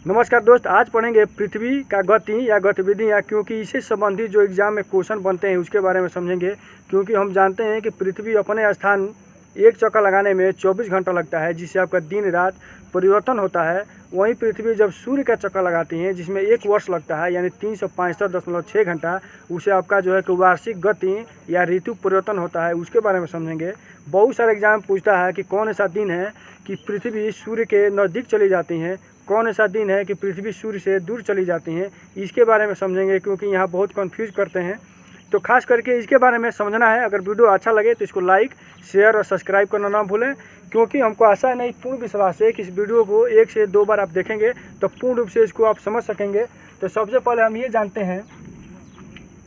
नमस्कार दोस्त, आज पढ़ेंगे पृथ्वी का गति या गतिविधियाँ, क्योंकि इससे संबंधित जो एग्जाम में क्वेश्चन बनते हैं उसके बारे में समझेंगे। क्योंकि हम जानते हैं कि पृथ्वी अपने स्थान एक चक्कर लगाने में 24 घंटा लगता है, जिससे आपका दिन रात परिवर्तन होता है। वहीं पृथ्वी जब सूर्य का चक्कर लगाती हैं, जिसमें 1 वर्ष लगता है यानी 365.6 घंटा, उसे आपका जो है कि वार्षिक गति या ऋतु परिवर्तन होता है, उसके बारे में समझेंगे। बहुत सारे एग्जाम पूछता है कि कौन ऐसा दिन है कि पृथ्वी सूर्य के नज़दीक चली जाती हैं, कौन ऐसा दिन है कि पृथ्वी सूर्य से दूर चली जाती हैं, इसके बारे में समझेंगे। क्योंकि यहाँ बहुत कंफ्यूज करते हैं, तो खास करके इसके बारे में समझना है। अगर वीडियो अच्छा लगे तो इसको लाइक, शेयर और सब्सक्राइब करना ना भूलें, क्योंकि हमको आशा नहीं, पूर्ण विश्वास है कि इस वीडियो को 1 से 2 बार आप देखेंगे तो पूर्ण रूप से इसको आप समझ सकेंगे। तो सबसे पहले हम ये जानते हैं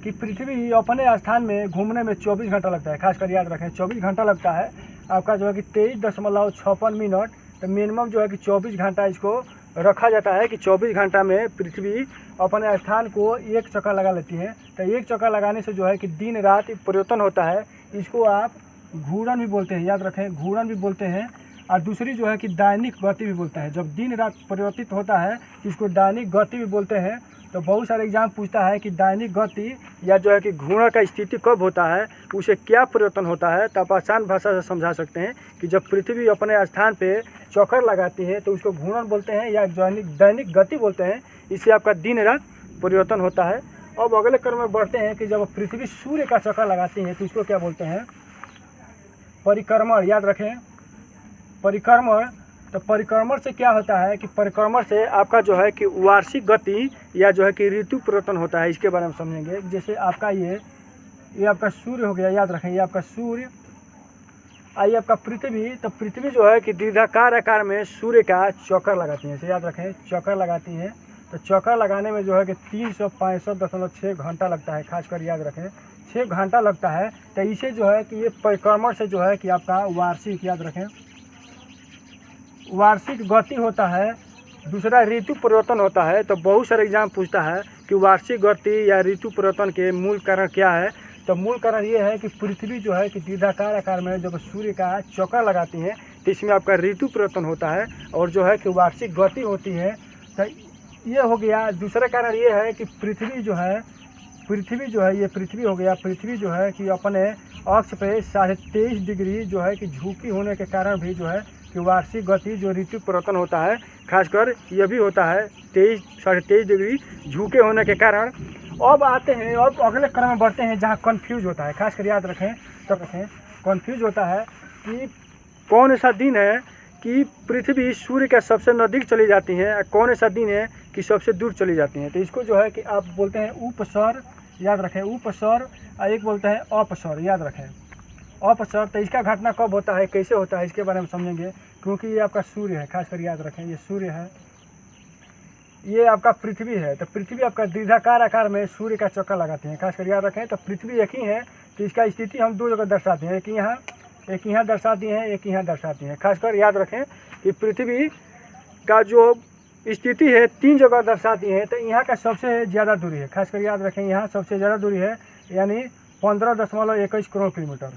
कि पृथ्वी अपने स्थान में घूमने में 24 घंटा लगता है। खासकर याद रखें, 24 घंटा लगता है आपका जो है कि 23.56 मिनट। तो मिनिमम जो है कि 24 घंटा इसको रखा जाता है कि 24 घंटा में पृथ्वी अपने स्थान को एक चक्कर लगा लेती है। तो एक चक्कर लगाने से जो है कि दिन रात परिवर्तन होता है। इसको आप घूर्णन भी बोलते हैं, याद रखें, घूर्णन भी बोलते हैं। और दूसरी जो है कि दैनिक गति भी बोलते हैं। जब दिन रात परिवर्तित होता है इसको दैनिक गति भी बोलते हैं। तो बहुत सारे एग्जाम पूछता है कि दैनिक गति या जो है कि घूर्णन का स्थिति कब होता है, उसे क्या परिवर्तन होता है। तो आप आसान भाषा से समझा सकते हैं कि जब पृथ्वी अपने स्थान पे चक्कर लगाती है तो उसको घूर्णन बोलते हैं या दैनिक गति बोलते हैं। इससे आपका दिन रात परिवर्तन होता है। अब अगले क्रम में बढ़ते हैं कि जब पृथ्वी सूर्य का चक्कर लगाती है तो इसको क्या बोलते हैं, परिक्रमण। याद रखें, परिक्रमण। तो परिक्रमण से क्या होता है कि परिक्रमण से आपका जो है कि वार्षिक गति या जो है कि ऋतु परिवर्तन होता है। इसके बारे में समझेंगे। जैसे आपका ये आपका सूर्य हो गया, याद रखें, ये आपका सूर्य, आइए आपका पृथ्वी। तो पृथ्वी जो है कि दीर्घाकार आकार में सूर्य का चक्कर लगाती है। याद रखें, चक्कर लगाती है। तो चक्कर लगाने में जो है कि 365.6 घंटा लगता है। खासकर याद रखें, 6 घंटा लगता है। तो इसे जो है कि ये परिक्रमण से जो है कि आपका वार्षिक, याद रखें, वार्षिक गति होता है। दूसरा ऋतु परिवर्तन होता है। तो बहुत सारे एग्जाम पूछता है कि वार्षिक गति या ऋतु परिवर्तन के मूल कारण क्या है। तो मूल कारण ये है कि पृथ्वी जो है कि दीर्घाकार आकार में जब सूर्य का चक्कर लगाती है तो इसमें आपका ऋतु परिवर्तन होता है और जो है कि वार्षिक गति होती है। तो ये हो गया। दूसरा कारण ये है कि पृथ्वी जो है ये पृथ्वी हो गया, पृथ्वी जो है कि अपने अक्ष पे 23.5 डिग्री जो है कि झुकी होने के कारण भी जो है कि वार्षिक गति जो ऋतु परिवर्तन होता है, खासकर यह भी होता है 23.5 डिग्री झुके होने के कारण। अब आते हैं, अब अगले क्रम में बढ़ते हैं जहाँ कन्फ्यूज होता है। खासकर याद रखें, तो कन्फ्यूज होता है कि कौन ऐसा दिन है कि पृथ्वी सूर्य के सबसे नज़दीक चली जाती हैं, कौन ऐसा दिन है कि सबसे दूर चली जाती हैं। तो इसको जो है कि आप बोलते हैं उपसर। याद रखें, उपसर। और एक बोलते हैं अपसर। याद रखें, अपसर। तो इसका घटना कब होता है, कैसे होता है, इसके बारे में समझेंगे। क्योंकि ये आपका सूर्य है, खासकर याद रखें, ये सूर्य है, ये आपका पृथ्वी है। तो पृथ्वी आपका दीर्घाकार आकार में सूर्य का चक्कर लगाती है। खासकर याद रखें, तो पृथ्वी एक ही है। तो इसका स्थिति हम 2 जगह दर्शाते हैं, एक यहाँ दर्शाती हैं, एक यहाँ दर्शाती हैं। खासकर याद रखें कि पृथ्वी का जो स्थिति है 3 जगह दर्शाती है। तो यहाँ का सबसे ज़्यादा दूरी है। खासकर याद रखें, यहाँ सबसे ज़्यादा दूरी है, यानी 15.21 करोड़ किलोमीटर।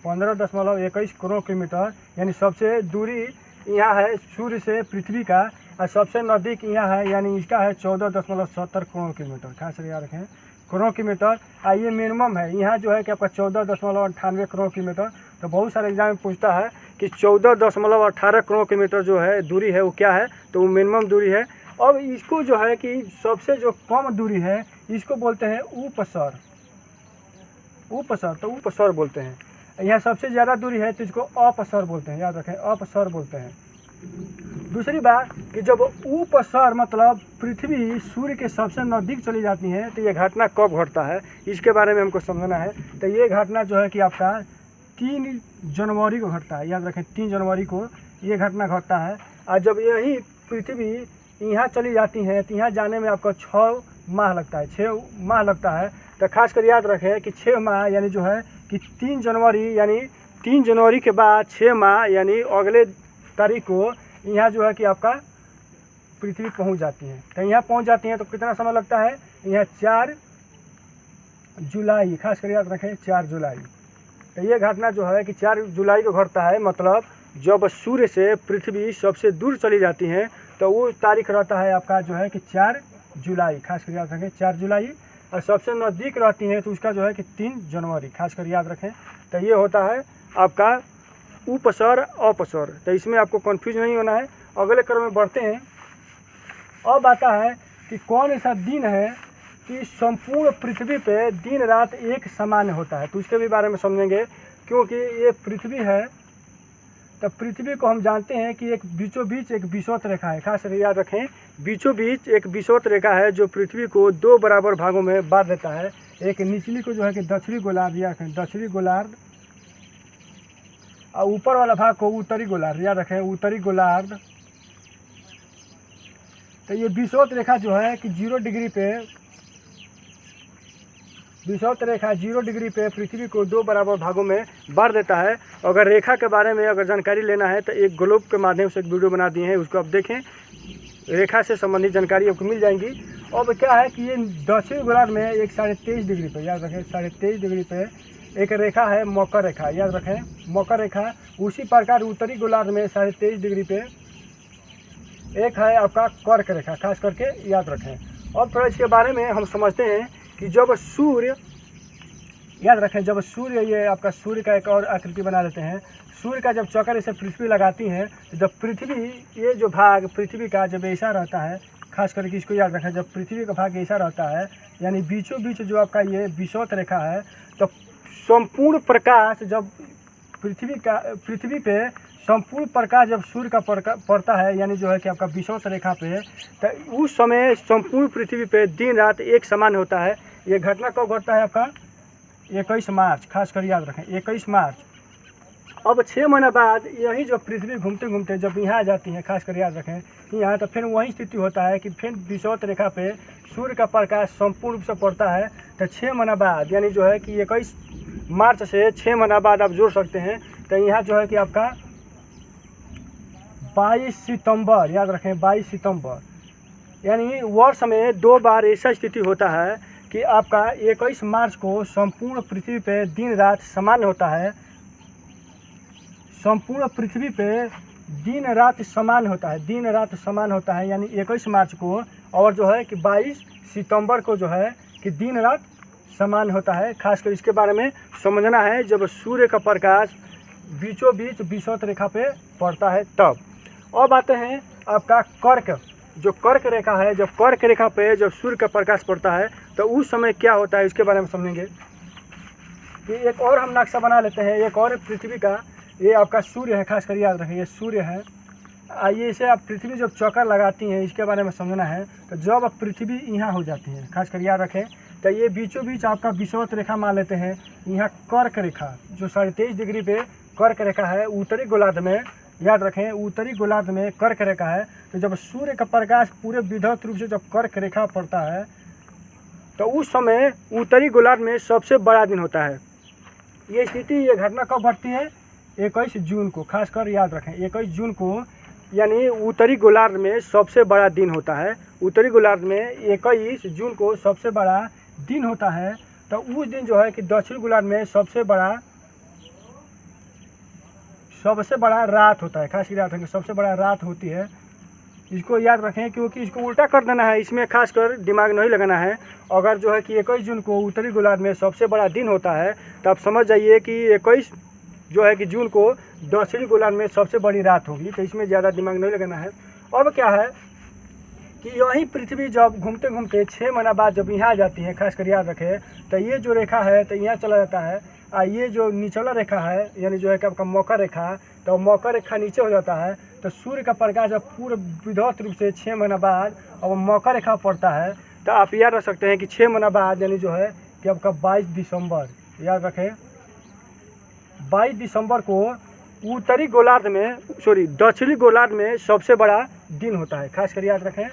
15.21 करोड़ किलोमीटर यानी सबसे दूरी यहाँ है सूर्य से पृथ्वी का। और सबसे नज़दीक यहाँ है, यानी इसका है 14.70 करोड़ किलोमीटर। खासकर याद रखें, करोड़ किलोमीटर। और ये मिनिमम है, यहाँ जो है कि आपका 14.98 करोड़ किलोमीटर। तो बहुत सारे एग्जाम में पूछता है कि 14.18 करोड़ किलोमीटर जो है दूरी है वो क्या है, तो वो मिनिमम दूरी है। अब इसको जो है कि सबसे जो कम दूरी है इसको बोलते हैं उपसर। उपसर, तो उपसर बोलते हैं। यहाँ सबसे ज़्यादा दूरी है तो इसको अपसर बोलते हैं। याद रखें, अपसर बोलते हैं। दूसरी बात कि जब उपसर मतलब पृथ्वी सूर्य के सबसे नज़दीक चली जाती है तो ये घटना कब घटता है, इसके बारे में हमको समझना है। तो ये घटना जो है कि आपका 3 जनवरी को घटता है। याद रखें, 3 जनवरी को ये घटना घटता है। और जब यही पृथ्वी यहाँ चली जाती है तो यहाँ जाने में आपका 6 माह लगता है, 6 माह लगता है। तो खासकर याद रखें कि 6 माह यानी जो है कि 3 जनवरी, यानी 3 जनवरी के बाद 6 माह यानी अगले तारीख को यहाँ जो है कि आपका पृथ्वी पहुँच जाती है। तो यहाँ पहुँच जाती है तो कितना समय लगता है, यहाँ 4 जुलाई। खासकर याद रखें, 4 जुलाई। तो ये घटना जो है कि 4 जुलाई को घटता है। मतलब जब सूर्य से पृथ्वी सबसे दूर चली जाती है तो वो तारीख रहता है आपका जो है कि 4 जुलाई, खास कर याद रखें 4 जुलाई। और सबसे नज़दीक रहती है तो उसका जो है कि 3 जनवरी, खास कर याद रखें। तो ये होता है आपका उपसर अपसर, तो इसमें आपको कन्फ्यूज नहीं होना है। अगले क्रम में बढ़ते हैं। अब आता है कि कौन ऐसा दिन है कि संपूर्ण पृथ्वी पे दिन रात एक समान होता है, तो उसके भी बारे में समझेंगे। क्योंकि ये पृथ्वी है, तो पृथ्वी को हम जानते हैं कि एक बीचों बीच एक विषुवत रेखा है, खास याद रखें। बीचों बीच एक विषुवत रेखा है जो पृथ्वी को 2 बराबर भागों में बांट देता है। एक निचली को जो है कि दक्षिणी गोलार्ध याद रखें, दक्षिणी गोलार्ध, और ऊपर वाला भाग को उत्तरी गोलार्ध याद रखें, उत्तरी गोलार्ध। तो ये विषुवत रेखा जो है कि 0 डिग्री पे, विषुवत रेखा 0 डिग्री पे पृथ्वी को 2 बराबर भागों में बांट देता है। अगर रेखा के बारे में अगर जानकारी लेना है तो एक ग्लोब के माध्यम से एक वीडियो बना दिए हैं, उसको आप देखें, रेखा से संबंधित जानकारी आपको मिल जाएंगी। अब क्या है कि ये दक्षिण गोलार्ध में एक 23.5 डिग्री पे याद रखें, 23.5 डिग्री पे एक रेखा है मकर रेखा, याद रखें मकर रेखा। उसी प्रकार उत्तरी गोलार्ध में 23.5 डिग्री पे एक है आपका कर्क रेखा, खास करके याद रखें। अब थोड़ा इसके बारे में हम समझते हैं कि जब सूर्य, याद रखें, जब सूर्य, ये आपका सूर्य का एक और आकृति बना लेते हैं। सूर्य का जब चक्कर इसे पृथ्वी लगाती है तो जब पृथ्वी, ये जो भाग पृथ्वी का जब ऐसा रहता है, खास करके इसको याद रखें, जब पृथ्वी का भाग ऐसा रहता है, यानी बीचों बीच जो आपका ये विषुवत रेखा है, तो संपूर्ण प्रकाश जब पृथ्वी पे संपूर्ण प्रकाश जब सूर्य का पड़ता है, यानी जो है कि आपका विषुवत रेखा पे, तो उस समय संपूर्ण पृथ्वी पे दिन रात एक समान होता है। ये घटना कब घटता है आपका 21 मार्च, खास कर याद रखें 21 मार्च। अब 6 महीना बाद यही जो पृथ्वी घूमते घूमते जब यहाँ आ जाती है, खास कर याद रखें यहाँ, तो फिर वही स्थिति होता है कि फिर विषुवत रेखा पे सूर्य का प्रकाश संपूर्ण रूप से पड़ता है। तो 6 महीना बाद, यानी जो है कि 21 मार्च से 6 महीना बाद आप जोड़ सकते हैं। तो यहाँ जो है कि आपका 22 सितंबर, याद रखें 22 सितंबर, यानी वर्ष में 2 बार ऐसा स्थिति होता है कि आपका 21 मार्च को संपूर्ण पृथ्वी पे दिन रात समान होता है, संपूर्ण पृथ्वी पे दिन रात समान होता है, दिन रात समान होता है, यानी 21 मार्च को। और जो है कि 22 सितंबर को जो है कि दिन रात समान होता है। खासकर इसके बारे में समझना है जब सूर्य का प्रकाश बीचों बीच विषुवत रेखा पे पड़ता है तब। अब आते हैं आपका कर्क, जो कर्क रेखा है, जब कर्क रेखा पे जब सूर्य का प्रकाश पड़ता है तो उस समय क्या होता है इसके बारे में समझेंगे। कि एक और हम नक्शा बना लेते हैं, एक और पृथ्वी का, ये आपका सूर्य है, खास कर याद रखें ये सूर्य है। आइए इसे आप पृथ्वी जब चक्कर लगाती हैं इसके बारे में समझना है। तो जब आप पृथ्वी यहाँ हो जाती है, खास कर याद रखें, तो ये बीचों बीच आपका विषुवत रेखा मान लेते हैं। यहाँ कर्क रेखा जो 23.5 डिग्री पे कर्क रेखा है उत्तरी गोलार्ध में, याद रखें उत्तरी गोलार्ध में कर्क रेखा है। तो जब सूर्य का प्रकाश पूरे विधुत रूप से जब कर्क रेखा पड़ता है तो उस समय उत्तरी गोलार्ध में सबसे बड़ा दिन होता है। ये स्थिति, ये घटना कब घटती है 21 जून को, खासकर याद रखें 21 जून को, यानी उत्तरी गोलार्ध में सबसे बड़ा दिन होता है। उत्तरी गोलार्ध में 21 जून को सबसे बड़ा दिन होता है। तो उस दिन जो है कि दक्षिण गोलार्ध में सबसे बड़ा रात होता है, खास याद रखें सबसे बड़ा रात होती है। इसको याद रखें क्योंकि इसको उल्टा कर देना है, इसमें खासकर दिमाग नहीं लगाना है। अगर जो है कि 21 जून को उत्तरी गोलार्ध में सबसे बड़ा दिन होता है तो आप समझ जाइए कि 21 जो है कि जून को दक्षिणी गोलार्ध में सबसे बड़ी रात होगी। तो इसमें ज़्यादा दिमाग नहीं लगाना है। अब क्या है कि यही पृथ्वी जब घूमते घूमते 6 महीना बाद जब यहाँ आ जाती है, खासकर याद रखें, तो ये जो रेखा है तो यहाँ चला जाता है। ये जो निचला रेखा है यानी जो है कि आपका मकर रेखा, तो मकर रेखा नीचे हो जाता है। तो सूर्य का प्रकाश जब पूरे विधुत रूप से 6 महीना बाद अब मकर रेखा पड़ता है, तो आप याद रख सकते हैं कि 6 महीना बाद यानी जो है कि आपका 22 दिसंबर, याद रखें 22 दिसंबर को उत्तरी गोलार्ध में, दक्षिणी गोलार्ध में सबसे बड़ा दिन होता है। खासकर याद रखें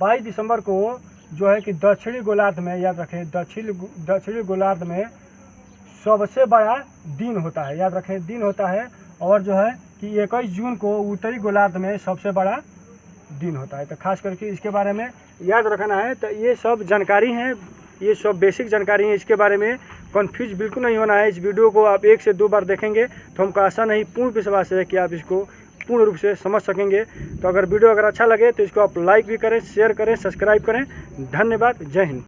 22 दिसंबर को जो है कि दक्षिणी गोलार्ध में, याद रखें दक्षिणी गोलार्ध में सबसे बड़ा दिन होता है, याद रखें दिन होता है। और जो है कि 21 जून को उत्तरी गोलार्ध में सबसे बड़ा दिन होता है। तो खास करके इसके बारे में याद रखना है। तो ये सब जानकारी हैं, ये सब बेसिक जानकारी है, इसके बारे में कंफ्यूज बिल्कुल नहीं होना है। इस वीडियो को आप 1 से 2 बार देखेंगे तो हमको आशा नहीं, पूर्ण विश्वास है कि आप इसको पूर्ण रूप से समझ सकेंगे। तो अगर वीडियो अगर अच्छा लगे तो इसको आप लाइक भी करें, शेयर करें, सब्सक्राइब करें। धन्यवाद। जय हिंद।